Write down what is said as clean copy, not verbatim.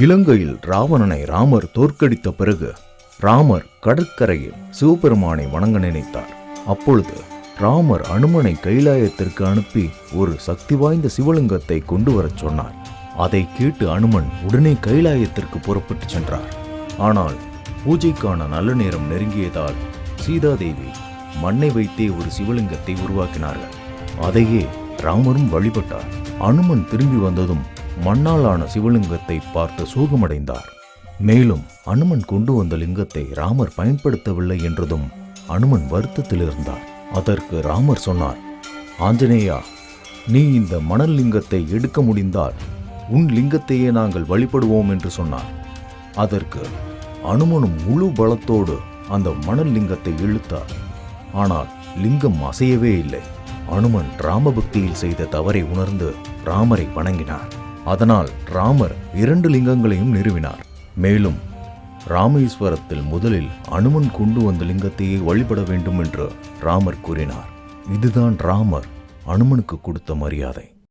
இலங்கையில் ராவணனை ராமர் தோற்கடித்த பிறகு ராமர் கடற்கரையில் சிவபெருமானை வணங்க நினைத்தார். அப்பொழுது ராமர் அனுமனை கைலாயத்திற்கு அனுப்பி ஒரு சக்தி வாய்ந்த சிவலிங்கத்தை கொண்டு வரச் சொன்னார். அதை கேட்டு அனுமன் உடனே கைலாயத்திற்கு புறப்பட்டு சென்றார். ஆனால் பூஜைக்கான நல்ல நேரம் நெருங்கியதால் சீதாதேவி மண்ணை வைத்தே ஒரு சிவலிங்கத்தை உருவாக்கினார்கள். அதையே ராமரும் வழிபட்டார். அனுமன் திரும்பி வந்ததும் மண்ணாலான சிவலிங்கத்தை பார்த்து சோகமடைந்தார். மேலும் அனுமன் கொண்டு வந்த லிங்கத்தை ராமர் பயன்படுத்தவில்லை என்றதும் அனுமன் வருத்தத்தில் இருந்தார். அதற்கு ராமர் சொன்னார், ஆஞ்சநேயா, நீ இந்த மணல் லிங்கத்தை எடுக்க முடிந்தால் உன் லிங்கத்தையே நாங்கள் வழிபடுவோம் என்று சொன்னார். அதற்கு அனுமனும் முழு பலத்தோடு அந்த மணல் லிங்கத்தை இழுத்தார். ஆனால் லிங்கம் அசையவே இல்லை. அனுமன் ராமபக்தியில் செய்த தவறை உணர்ந்து ராமரை வணங்கினார். அதனால் ராமர் 2 லிங்கங்களையும் நிறுவினார். மேலும் ராமேஸ்வரத்தில் முதலில் அனுமன் கொண்டு வந்த லிங்கத்தையே வழிபட வேண்டும் என்று ராமர் கூறினார். இதுதான் ராமர் அனுமனுக்கு கொடுத்த மரியாதை.